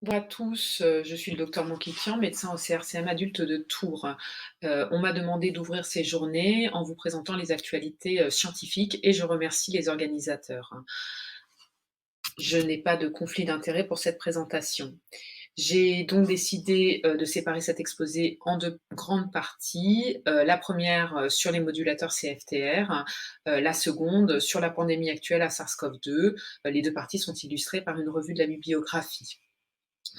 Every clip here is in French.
Bonjour à tous, je suis le docteur Mankikian, médecin au CRCM adulte de Tours. On m'a demandé d'ouvrir ces journées en vous présentant les actualités, scientifiques et je remercie les organisateurs, hein. Je n'ai pas de conflit d'intérêt pour cette présentation. J'ai donc décidé, de séparer cet exposé en 2 grandes parties. La première, sur les modulateurs CFTR, la seconde sur la pandémie actuelle à SARS-CoV-2. Les 2 parties sont illustrées par une revue de la bibliographie.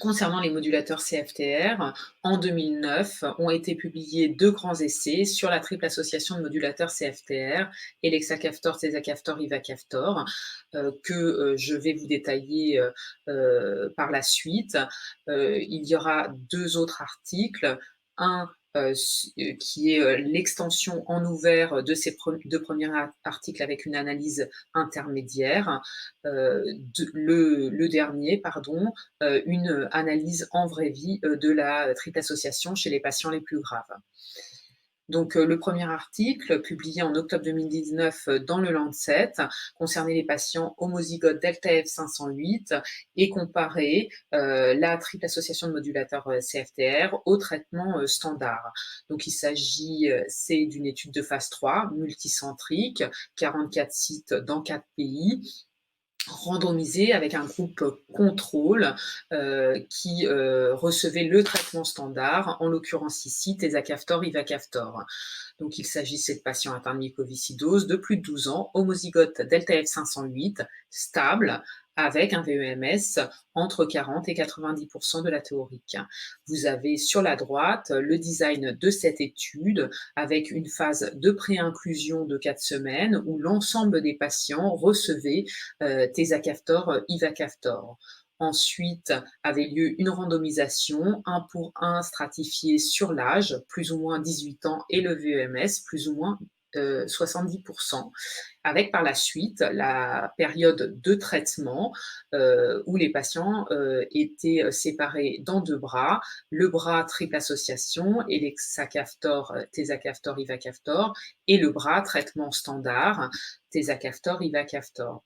Concernant les modulateurs CFTR, en 2009 ont été publiés 2 grands essais sur la triple association de modulateurs CFTR, elexacaftor, tezacaftor, ivacaftor, je vais vous détailler, par la suite. Il y aura 2 autres articles, un, qui est, l'extension en ouvert de ces 2 premiers articles avec une analyse intermédiaire, le dernier, pardon, une analyse en vraie vie de la triple association chez les patients les plus graves. Donc, le premier article, publié en octobre 2019 dans le Lancet, concernait les patients homozygotes delta F508 et comparait la triple association de modulateurs CFTR au traitement standard. Donc, il s'agit, c'est d'une étude de phase 3, multicentrique, 44 sites dans 4 pays, randomisé avec un groupe contrôle qui recevait le traitement standard, en l'occurrence ici tezacaftor, ivacaftor. Donc il s'agissait de patients atteints de mycoviscidose de plus de 12 ans, homozygote delta F508, stable, avec un VEMS entre 40 et 90% de la théorique. Vous avez sur la droite le design de cette étude avec une phase de pré-inclusion de 4 semaines où l'ensemble des patients recevaient tezacaftor, ivacaftor. Ensuite avait lieu une randomisation 1 pour 1 stratifié sur l'âge, plus ou moins 18 ans, et le VEMS, plus ou moins 70%, avec par la suite la période de traitement où les patients étaient séparés dans 2 bras, le bras triple association, elexacaftor, tezacaftor, ivacaftor, et le bras traitement standard, tezacaftor, ivacaftor.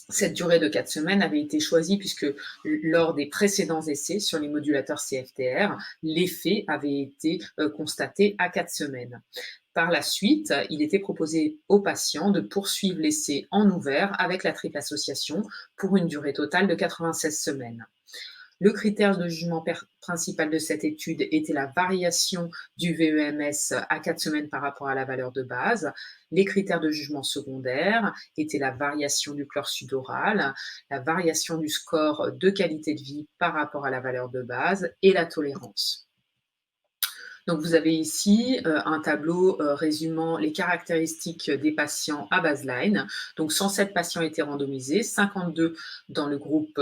Cette durée de 4 semaines avait été choisie puisque lors des précédents essais sur les modulateurs CFTR, l'effet avait été constaté à 4 semaines. Par la suite, il était proposé aux patients de poursuivre l'essai en ouvert avec la triple association pour une durée totale de 96 semaines. Le critère de jugement principal de cette étude était la variation du VEMS à 4 semaines par rapport à la valeur de base. Les critères de jugement secondaire étaient la variation du chlore sudoral, la variation du score de qualité de vie par rapport à la valeur de base et la tolérance. Donc vous avez ici un tableau résumant les caractéristiques des patients à baseline. Donc 107 patients étaient randomisés, 52 dans le groupe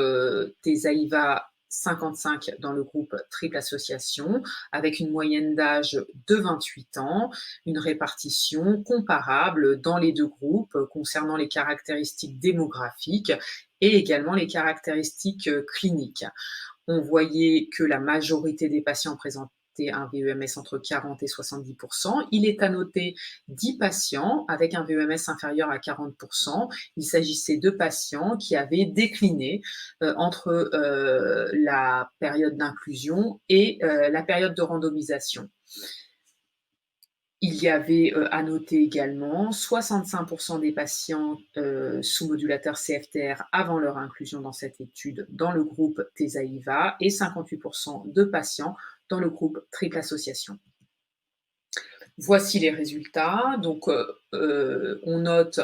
Tesaïva, 55 dans le groupe triple association, avec une moyenne d'âge de 28 ans, une répartition comparable dans les 2 groupes concernant les caractéristiques démographiques et également les caractéristiques cliniques. On voyait que la majorité des patients présentaient un VEMS entre 40 et 70%. Il est à noter 10 patients avec un VEMS inférieur à 40%. Il s'agissait de patients qui avaient décliné entre la période d'inclusion et la période de randomisation. Il y avait à noter également 65% des patients sous modulateur CFTR avant leur inclusion dans cette étude dans le groupe Tesaïva et 58% de patients dans le groupe triple association. Voici les résultats. Donc, on note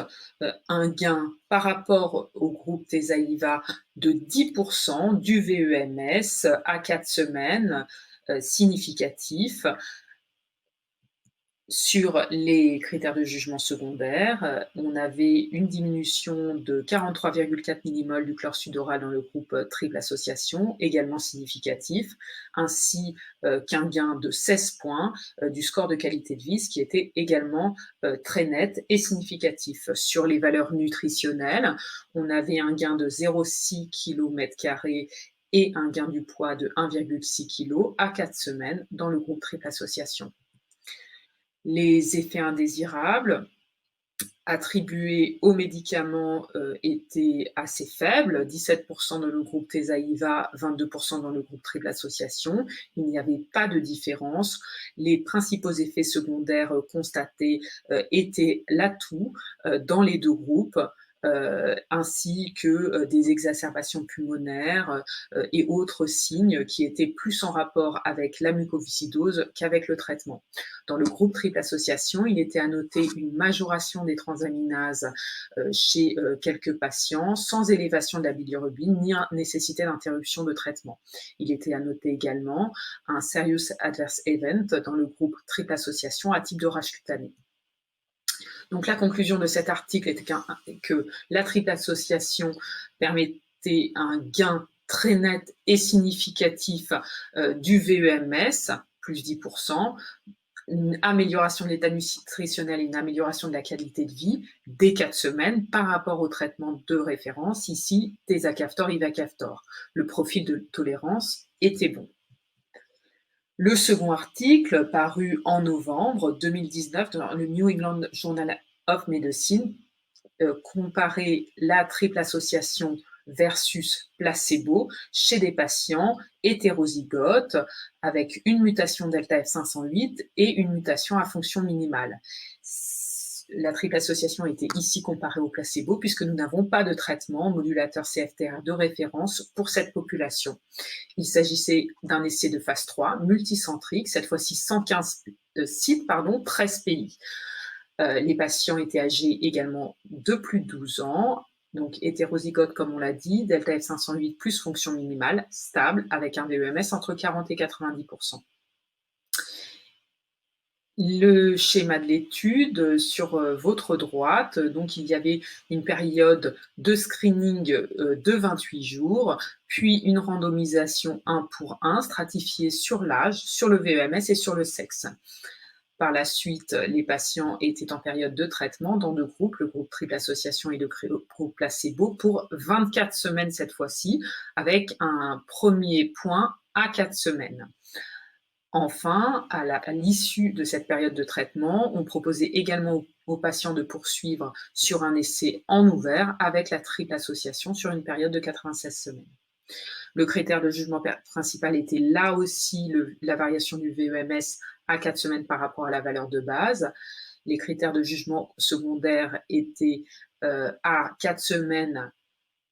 un gain par rapport au groupe Tesaïva de 10% du VEMS à 4 semaines, significatif. Sur les critères de jugement secondaire, on avait une diminution de 43,4 millimoles du chlore sudoral dans le groupe triple association, également significatif, ainsi qu'un gain de 16 points du score de qualité de vie, ce qui était également très net et significatif. Sur les valeurs nutritionnelles, on avait un gain de 0,6 km² et un gain du poids de 1,6 kg à 4 semaines dans le groupe triple association. Les effets indésirables, attribués aux médicaments étaient assez faibles, 17% dans le groupe Tesaïva, 22% dans le groupe triple association. Il n'y avait pas de différence. Les principaux effets secondaires constatés étaient l'atout dans les deux groupes, ainsi que des exacerbations pulmonaires et autres signes qui étaient plus en rapport avec la mucoviscidose qu'avec le traitement. Dans le groupe triple association, il était à noter une majoration des transaminases chez quelques patients, sans élévation de la bilirubine ni nécessité d'interruption de traitement. Il était à noter également un serious adverse event dans le groupe triple association à type de rage cutanée. Donc la conclusion de cet article était que la triple association permettait un gain très net et significatif du VEMS, plus 10%, une amélioration de l'état nutritionnel et une amélioration de la qualité de vie dès 4 semaines par rapport au traitement de référence, ici Tezacaftor, Ivacaftor. Le profil de tolérance était bon. Le second article, paru en novembre 2019 dans le New England Journal of Medicine, comparait la triple association versus placebo chez des patients hétérozygotes avec une mutation delta F508 et une mutation à fonction minimale. La triple association était ici comparée au placebo puisque nous n'avons pas de traitement modulateur CFTR de référence pour cette population. Il s'agissait d'un essai de phase 3, multicentrique, cette fois-ci 115 sites, 13 pays. Les patients étaient âgés également de plus de 12 ans, donc hétérozygote comme on l'a dit, delta F508 plus fonction minimale, stable, avec un VEMS entre 40 et 90%. Le schéma de l'étude sur votre droite, donc il y avait une période de screening de 28 jours, puis une randomisation 1 pour 1 stratifiée sur l'âge, sur le VEMS et sur le sexe. Par la suite, les patients étaient en période de traitement dans deux groupes, le groupe triple association et le groupe placebo, pour 24 semaines cette fois-ci, avec un premier point à 4 semaines. Enfin, à l'issue de cette période de traitement, on proposait également aux patients de poursuivre sur un essai en ouvert avec la triple association sur une période de 96 semaines. Le critère de jugement principal était là aussi la variation du VEMS à 4 semaines par rapport à la valeur de base. Les critères de jugement secondaire étaient à 4 semaines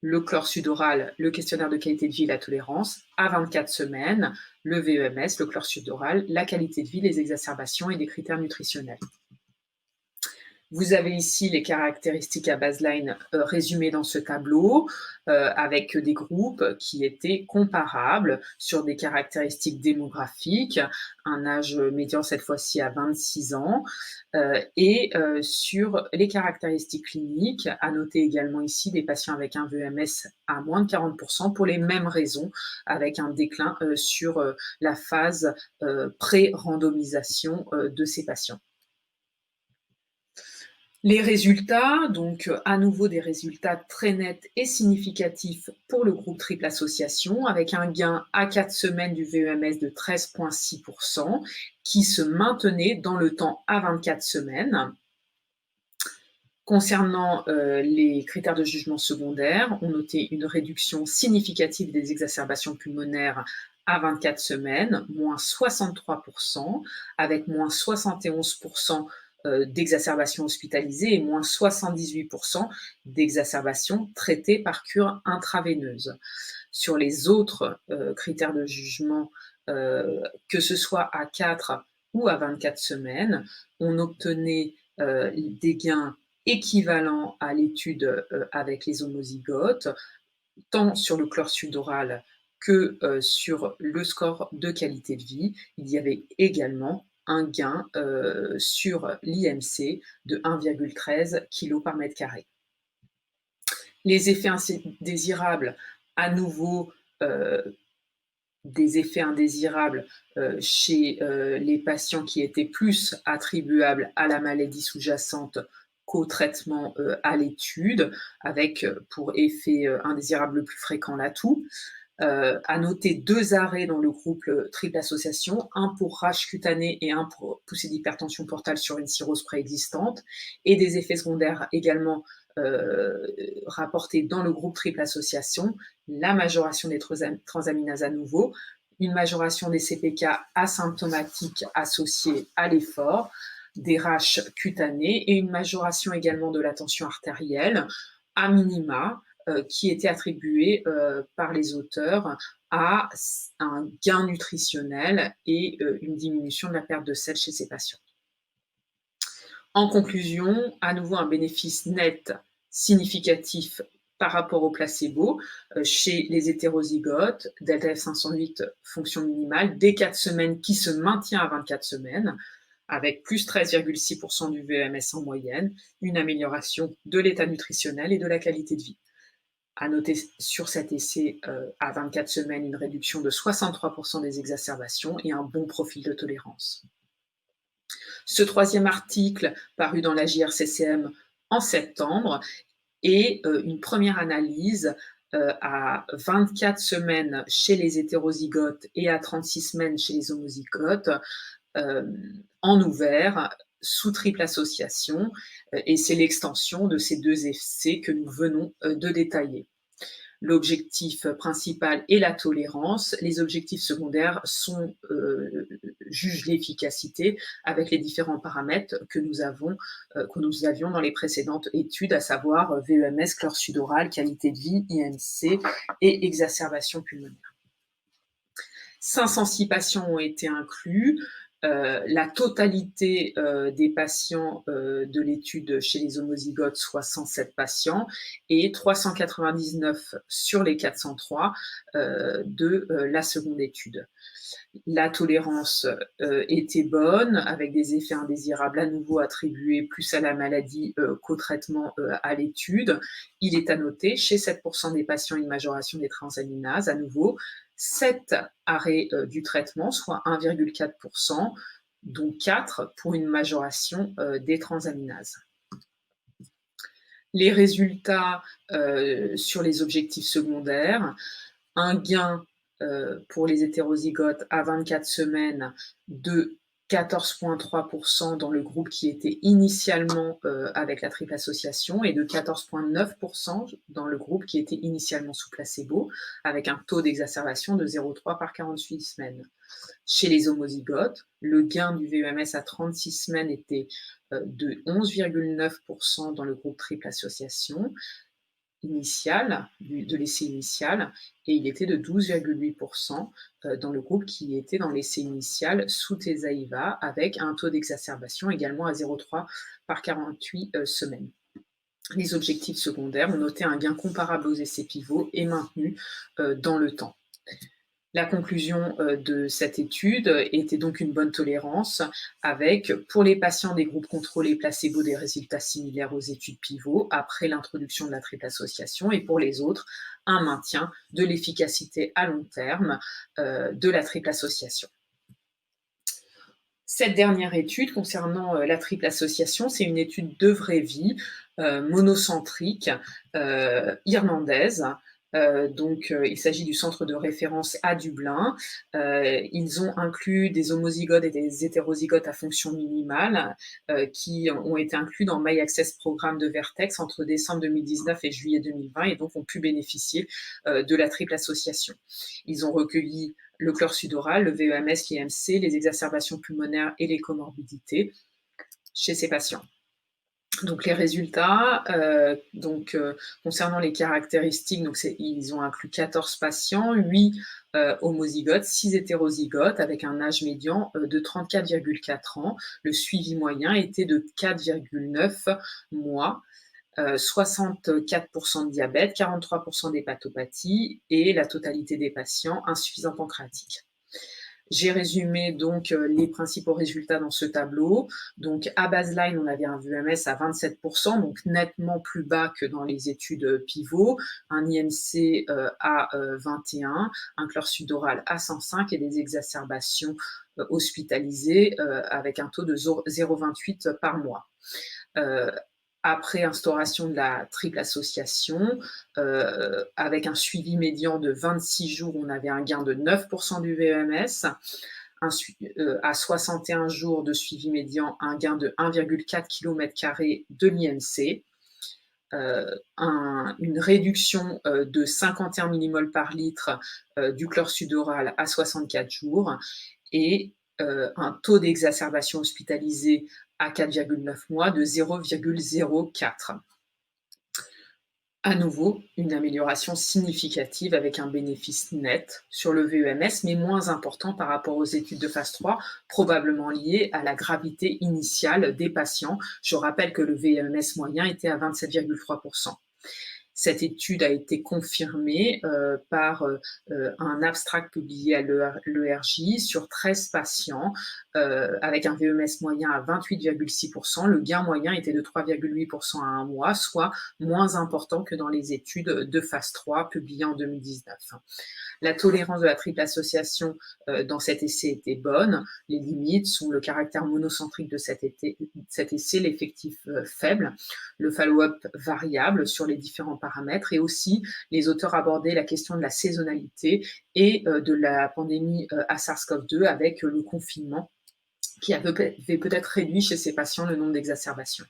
le chlore sudoral, le questionnaire de qualité de vie, la tolérance, à 24 semaines, le VEMS, le chlore sudoral, la qualité de vie, les exacerbations et des critères nutritionnels. Vous avez ici les caractéristiques à baseline résumées dans ce tableau avec des groupes qui étaient comparables sur des caractéristiques démographiques, un âge médian cette fois-ci à 26 ans, et sur les caractéristiques cliniques, à noter également ici des patients avec un VEMS à moins de 40% pour les mêmes raisons, avec un déclin sur la phase pré-randomisation de ces patients. Les résultats, donc à nouveau des résultats très nets et significatifs pour le groupe triple association, avec un gain à 4 semaines du VEMS de 13,6% qui se maintenait dans le temps à 24 semaines. Concernant les critères de jugement secondaire, on notait une réduction significative des exacerbations pulmonaires à 24 semaines, moins 63%, avec moins 71% d'exacerbations hospitalisées et moins 78% d'exacerbations traitées par cure intraveineuse. Sur les autres critères de jugement, que ce soit à 4 ou à 24 semaines, on obtenait des gains équivalents à l'étude avec les homozygotes, tant sur le chlore sudoral que sur le score de qualité de vie. Il y avait également un gain sur l'IMC de 1,13 kg par mètre carré. Les effets indésirables, à nouveau, des effets indésirables chez les patients qui étaient plus attribuables à la maladie sous-jacente qu'au traitement à l'étude, avec pour effet indésirable le plus fréquent l'atout. À noter 2 arrêts dans le groupe triple association, un pour rage cutanée et un pour poussée d'hypertension portale sur une cirrhose préexistante, et des effets secondaires également rapportés dans le groupe triple association, la majoration des transaminases à nouveau, une majoration des CPK asymptomatiques associées à l'effort, des rash cutanées et une majoration également de la tension artérielle à minima, qui était attribué par les auteurs à un gain nutritionnel et une diminution de la perte de sel chez ces patients. En conclusion, à nouveau un bénéfice net significatif par rapport au placebo chez les hétérozygotes, delta F508 fonction minimale, dès 4 semaines qui se maintient à 24 semaines, avec plus 13,6% du VMS en moyenne, une amélioration de l'état nutritionnel et de la qualité de vie. À noter sur cet essai à 24 semaines une réduction de 63% des exacerbations et un bon profil de tolérance. Ce troisième article, paru dans la JRCCM en septembre, est une première analyse à 24 semaines chez les hétérozygotes et à 36 semaines chez les homozygotes en ouvert sous triple association, et c'est l'extension de ces 2 essais que nous venons de détailler. L'objectif principal est la tolérance. Les objectifs secondaires jugent l'efficacité avec les différents paramètres que nous avions dans les précédentes études, à savoir VEMS, chlore sudorale, qualité de vie, IMC et exacerbation pulmonaire. 506 patients ont été inclus. La totalité des patients de l'étude chez les homozygotes, soit 107 patients, et 399 sur les 403 de la seconde étude. La tolérance était bonne, avec des effets indésirables à nouveau attribués plus à la maladie qu'au traitement à l'étude. Il est à noter, chez 7% des patients, une majoration des transaminases, à nouveau, 7 arrêts du traitement, soit 1,4%, dont 4 pour une majoration des transaminases. Les résultats sur les objectifs secondaires, un gain pour les hétérozygotes à 24 semaines de 14,3% dans le groupe qui était initialement avec la triple association et de 14,9% dans le groupe qui était initialement sous placebo, avec un taux d'exacerbation de 0,3 par 48 semaines. Chez les homozygotes, le gain du VEMS à 36 semaines était de 11,9% dans le groupe triple association initial, de l'essai initial, et il était de 12,8% dans le groupe qui était dans l'essai initial sous Tesaïva, avec un taux d'exacerbation également à 0,3 par 48 semaines. Les objectifs secondaires ont noté un gain comparable aux essais pivots et maintenu dans le temps. La conclusion de cette étude était donc une bonne tolérance avec, pour les patients des groupes contrôlés placebo, des résultats similaires aux études pivots après l'introduction de la triple association, et pour les autres, un maintien de l'efficacité à long terme de la triple association. Cette dernière étude concernant la triple association, c'est une étude de vraie vie, monocentrique, irlandaise. Il s'agit du centre de référence à Dublin. Ils ont inclus des homozygotes et des hétérozygotes à fonction minimale qui ont été inclus dans My Access Programme de Vertex entre décembre 2019 et juillet 2020 et donc ont pu bénéficier de la triple association. Ils ont recueilli le chlore sudoral, le VEMS, l'IMC, les exacerbations pulmonaires et les comorbidités chez ces patients. Donc les résultats, concernant les caractéristiques, ils ont inclus 14 patients, 8 homozygotes, 6 hétérozygotes, avec un âge médian de 34,4 ans. Le suivi moyen était de 4,9 mois. 64% de diabète, 43% d'hépatopathie et la totalité des patients insuffisants pancréatiques. J'ai résumé donc les principaux résultats dans ce tableau. Donc à baseline, on avait un VMS à 27%, donc nettement plus bas que dans les études pivot, un IMC à 21, un chlore sudoral à 105 et des exacerbations hospitalisées avec un taux de 0,28 par mois. après instauration de la triple association, avec un suivi médian de 26 jours, on avait un gain de 9 du VEMS. À 61 jours de suivi médian, un gain de 1,4 km² de l'IMC. Une réduction de 51 millimoles par litre du chlore sudoral à 64 jours et un taux d'exacerbation hospitalisé à 4,9 mois de 0,04. À nouveau, une amélioration significative avec un bénéfice net sur le VEMS, mais moins important par rapport aux études de phase 3, probablement liées à la gravité initiale des patients. Je rappelle que le VEMS moyen était à 27,3%. Cette étude a été confirmée par un abstract publié à l'ERJ sur 13 patients avec un VEMS moyen à 28,6%. Le gain moyen était de 3,8% à un mois, soit moins important que dans les études de phase 3 publiées en 2019. La tolérance de la triple association dans cet essai était bonne. Les limites sont le caractère monocentrique de cet essai, l'effectif faible, le follow-up variable sur les différents paramètres, et aussi les auteurs abordaient la question de la saisonnalité et de la pandémie à SARS-CoV-2 avec le confinement qui avait peut-être réduit chez ces patients le nombre d'exacerbations.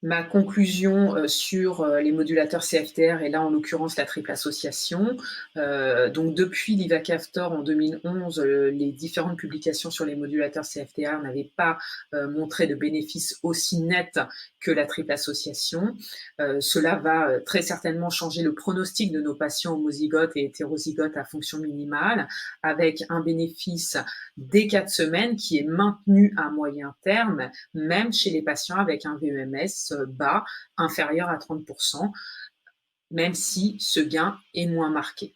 Ma conclusion sur les modulateurs CFTR et là en l'occurrence la triple association. Donc depuis l'Ivacaftor en 2011, les différentes publications sur les modulateurs CFTR n'avaient pas montré de bénéfices aussi nets que la triple association. Cela va très certainement changer le pronostic de nos patients homozygotes et hétérozygotes à fonction minimale, avec un bénéfice dès 4 semaines qui est maintenu à moyen terme, même chez les patients avec un VEMS bas, inférieur à 30%, même si ce gain est moins marqué.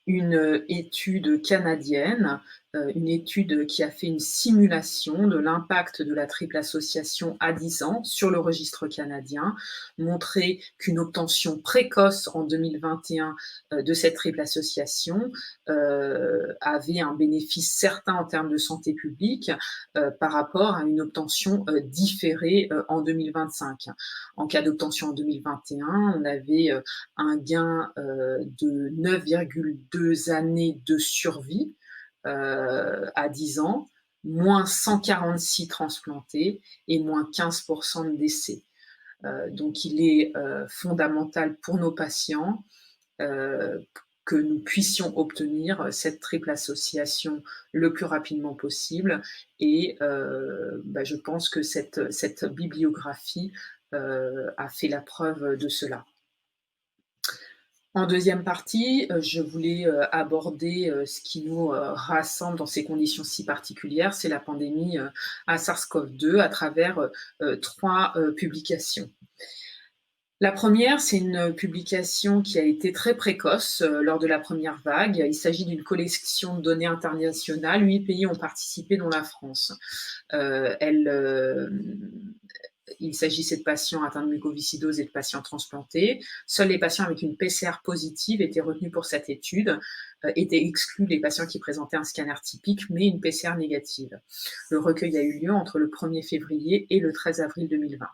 Une étude canadienne, une étude qui a fait une simulation de l'impact de la triple association à 10 ans sur le registre canadien, montrait qu'une obtention précoce en 2021 de cette triple association avait un bénéfice certain en termes de santé publique par rapport à une obtention différée en 2025. En cas d'obtention en 2021, on avait un gain de 9,2 années de survie à 10 ans, moins 146 transplantés et moins 15% de décès. Donc il est fondamental pour nos patients que nous puissions obtenir cette triple association le plus rapidement possible. Et je pense que cette bibliographie a fait la preuve de cela. En deuxième partie, je voulais aborder ce qui nous rassemble dans ces conditions si particulières, c'est la pandémie à SARS-CoV-2 à travers 3 publications. La première, c'est une publication qui a été très précoce lors de la première vague. Il s'agit d'une collection de données internationales. 8 pays ont participé, dont la France. Il s'agissait de patients atteints de mucoviscidose et de patients transplantés. Seuls les patients avec une PCR positive étaient retenus pour cette étude. Étaient exclus les patients qui présentaient un scanner typique, mais une PCR négative. Le recueil a eu lieu entre le 1er février et le 13 avril 2020.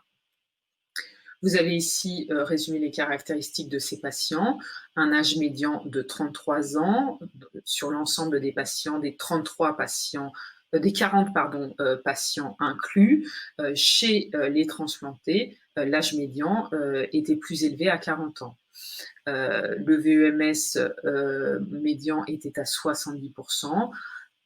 Vous avez ici résumé les caractéristiques de ces patients. Un âge médian de 33 ans sur l'ensemble des patients, des 33 patients, des 40 patients inclus. Chez les transplantés, l'âge médian était plus élevé à 40 ans. Le VEMS médian était à 70%,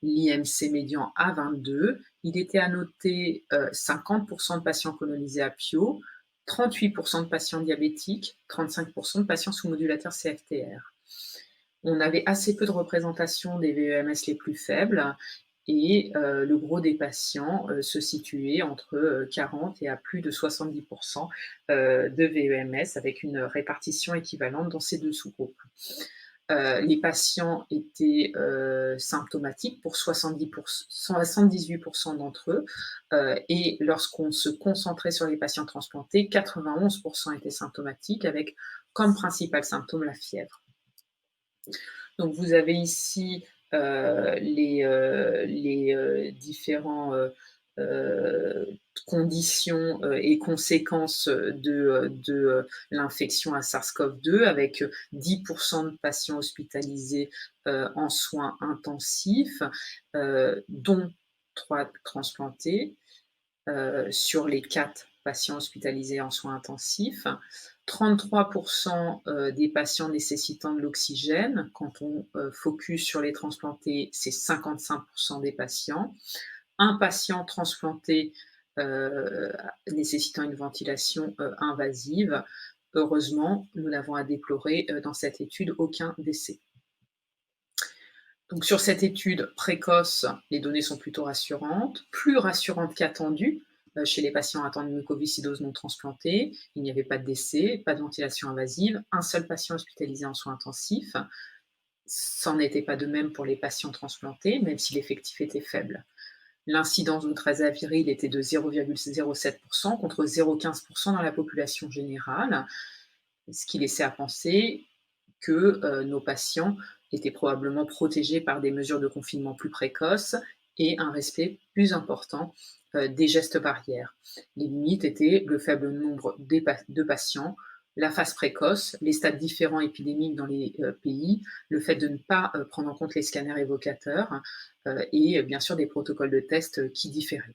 l'IMC médian à 22%. Il était à noter 50% de patients colonisés à PIO, 38% de patients diabétiques, 35% de patients sous modulateur CFTR. On avait assez peu de représentation des VEMS les plus faibles et le gros des patients se situait entre 40 et à plus de 70% de VEMS avec une répartition équivalente dans ces deux sous-groupes. Les patients étaient symptomatiques pour 78% d'entre eux et lorsqu'on se concentrait sur les patients transplantés, 91% étaient symptomatiques avec comme principal symptôme la fièvre. Donc vous avez ici les différents conditions et conséquences de l'infection à SARS-CoV-2 avec 10% de patients hospitalisés en soins intensifs, dont 3 transplantés sur les 4 patients hospitalisés en soins intensifs. 33% des patients nécessitant de l'oxygène. Quand on focus sur les transplantés, c'est 55% des patients. Un patient transplanté nécessitant une ventilation invasive. Heureusement, nous n'avons à déplorer dans cette étude aucun décès. Donc sur cette étude précoce, les données sont plutôt rassurantes, plus rassurantes qu'attendues chez les patients atteints de mucoviscidose non transplantée. Il n'y avait pas de décès, pas de ventilation invasive, un seul patient hospitalisé en soins intensifs. Ça n'en était pas de même pour les patients transplantés, même si l'effectif était faible. L'incidence de trazéa viril était de 0,07% contre 0,15% dans la population générale, ce qui laissait à penser que nos patients étaient probablement protégés par des mesures de confinement plus précoces et un respect plus important des gestes barrières. Les limites étaient le faible nombre de patients, la phase précoce, les stades différents épidémiques dans les pays, le fait de ne pas prendre en compte les scanners évocateurs et bien sûr des protocoles de test qui différaient.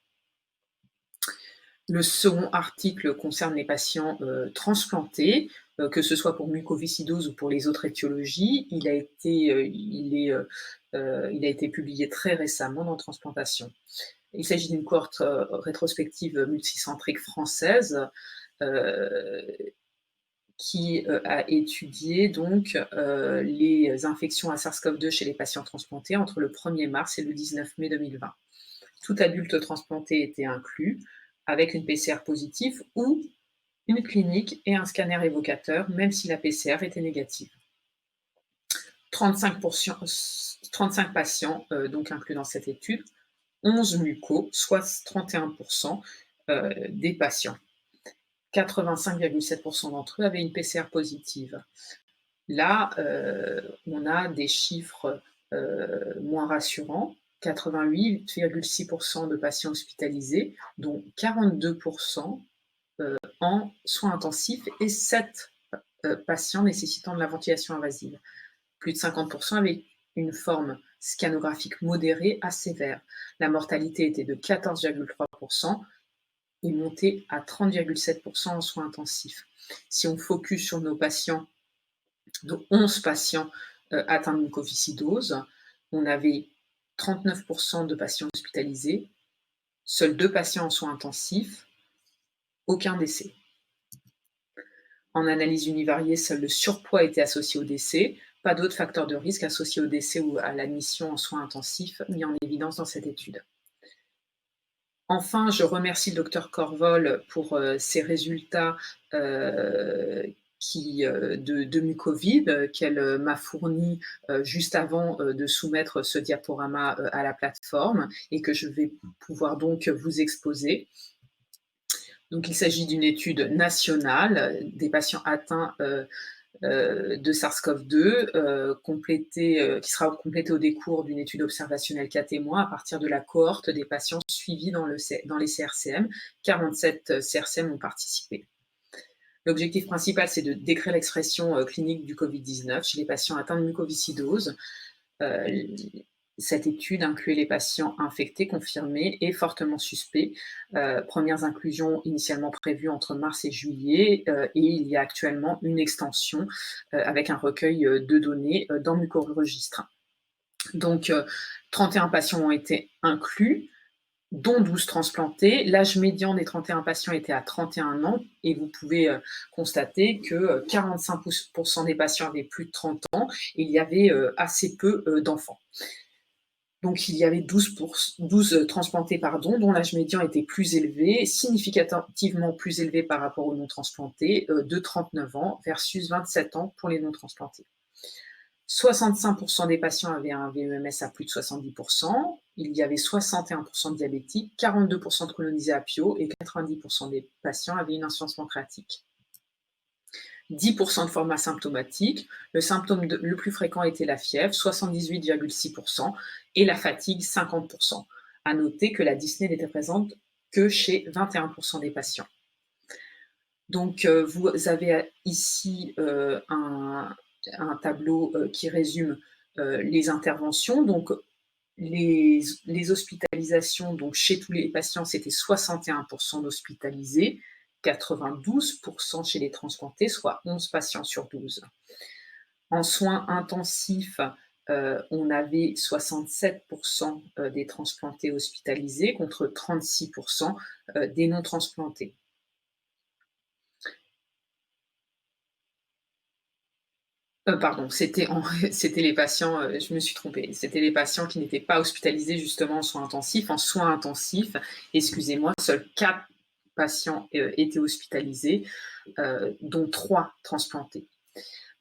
Le second article concerne les patients transplantés, que ce soit pour mucoviscidose ou pour les autres étiologies. Il a été publié très récemment dans Transplantation. Il s'agit d'une cohorte rétrospective multicentrique française qui a étudié donc les infections à SARS-CoV-2 chez les patients transplantés entre le 1er mars et le 19 mai 2020. Tout adulte transplanté était inclus, avec une PCR positive ou une clinique et un scanner évocateur, même si la PCR était négative. 35 patients donc inclus dans cette étude, 11 mucos, soit 31% des patients. 85,7% d'entre eux avaient une PCR positive. Là, on a des chiffres moins rassurants. 88,6% de patients hospitalisés, dont 42% en soins intensifs et 7 patients nécessitant de la ventilation invasive. Plus de 50% avaient une forme scanographique modérée à sévère. La mortalité était de 14,3% et montée à 30,7% en soins intensifs. Si on focus sur nos patients, donc 11 patients atteints de mucoviscidose, on avait 39% de patients hospitalisés, seuls 2 patients en soins intensifs, aucun décès. En analyse univariée, seul le surpoids était associé au décès, pas d'autres facteurs de risque associés au décès ou à l'admission en soins intensifs mis en évidence dans cette étude. Enfin, je remercie le Dr Corvol pour ces résultats de Mucovid qu'elle m'a fourni juste avant de soumettre ce diaporama à la plateforme et que je vais pouvoir donc vous exposer. Donc, il s'agit d'une étude nationale des patients atteints de SARS-CoV-2, qui sera complétée au décours d'une étude observationnelle 4 mois à partir de la cohorte des patients suivis dans les CRCM. 47 CRCM ont participé. L'objectif principal, c'est de décrire l'expression clinique du Covid-19 chez les patients atteints de mucoviscidose. Cette étude incluait les patients infectés, confirmés et fortement suspects. Premières inclusions initialement prévues entre mars et juillet, et il y a actuellement une extension avec un recueil de données dans Mucoregistre. Donc, 31 patients ont été inclus, dont 12 transplantés. L'âge médian des 31 patients était à 31 ans, et vous pouvez constater que 45% des patients avaient plus de 30 ans, et il y avait assez peu d'enfants. Donc, il y avait 12 transplantés, dont l'âge médian était plus élevé, significativement plus élevé par rapport aux non-transplantés, de 39 ans versus 27 ans pour les non-transplantés. 65% des patients avaient un VMS à plus de 70%, il y avait 61% de diabétiques, 42% de colonisés à Pio et 90% des patients avaient une insuffisance pancréatique. 10% de forme asymptomatique, le symptôme le plus fréquent était la fièvre, 78,6%, et la fatigue, 50%. À noter que la dyspnée n'était présente que chez 21% des patients. Donc, vous avez ici un tableau qui résume les interventions. Donc, les hospitalisations, donc chez tous les patients, c'était 61% d'hospitalisés, 92% chez les transplantés, soit 11 patients sur 12. En soins intensifs, on avait 67% des transplantés hospitalisés contre 36% des non transplantés. Pardon, c'était les patients, je me suis trompée, c'était les patients qui n'étaient pas hospitalisés justement en soins intensifs. En soins intensifs, excusez-moi, seuls 4 patients étaient hospitalisés, dont 3 transplantés.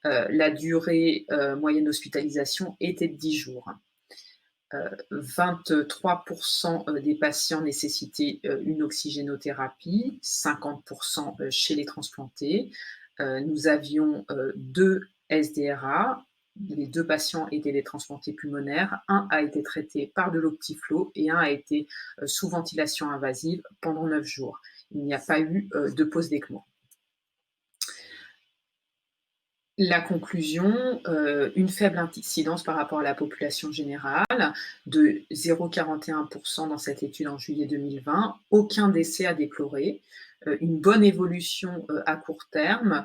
La durée moyenne d'hospitalisation était de 10 jours. 23% des patients nécessitaient une oxygénothérapie, 50% chez les transplantés. Nous avions 2 SDRA, les 2 patients étaient des transplantés pulmonaires, un a été traité par de l'Optiflow et un a été sous ventilation invasive pendant 9 jours. Il n'y a pas eu de pause d'ECMO. La conclusion, une faible incidence par rapport à la population générale, de 0,41% dans cette étude en juillet 2020, aucun décès à déplorer, une bonne évolution à court terme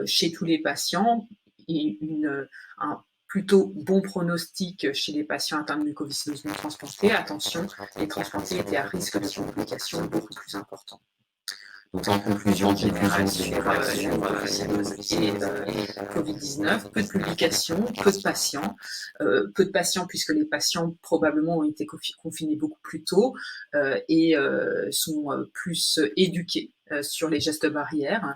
chez tous les patients et un plutôt bon pronostic chez les patients atteints de mucoviscidose non transplantée. Attention, les transplantés étaient à risque de complications beaucoup plus importantes. Donc en conclusion générale sur mucoviscidose et Covid-19, peu de publications, peu de patients puisque les patients probablement ont été confinés beaucoup plus tôt et sont plus éduqués sur les gestes barrières.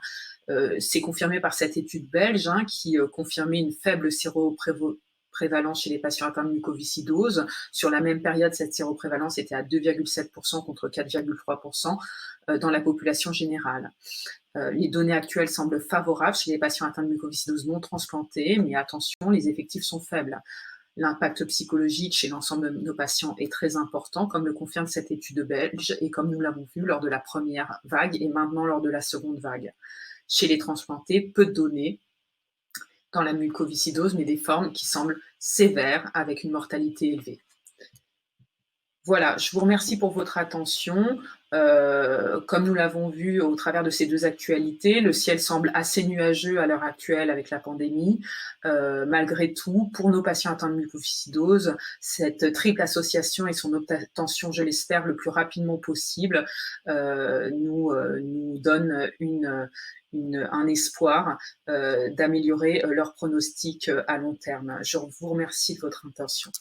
C'est confirmé par cette étude belge qui confirmait une faible séroprévalence chez les patients atteints de mucoviscidose. Sur la même période, cette séroprévalence était à 2,7% contre 4,3% dans la population générale. Les données actuelles semblent favorables chez les patients atteints de mucoviscidose non transplantée, mais attention, les effectifs sont faibles. L'impact psychologique chez l'ensemble de nos patients est très important, comme le confirme cette étude belge et comme nous l'avons vu lors de la première vague et maintenant lors de la seconde vague. Chez les transplantés, peu de données dans la mucoviscidose, mais des formes qui semblent sévères avec une mortalité élevée. Voilà, je vous remercie pour votre attention. Comme nous l'avons vu au travers de ces 2 actualités, le ciel semble assez nuageux à l'heure actuelle avec la pandémie. Malgré tout, pour nos patients atteints de mucoviscidose, cette triple association et son obtention, je l'espère, le plus rapidement possible, nous donne un espoir d'améliorer leur pronostic à long terme. Je vous remercie de votre attention.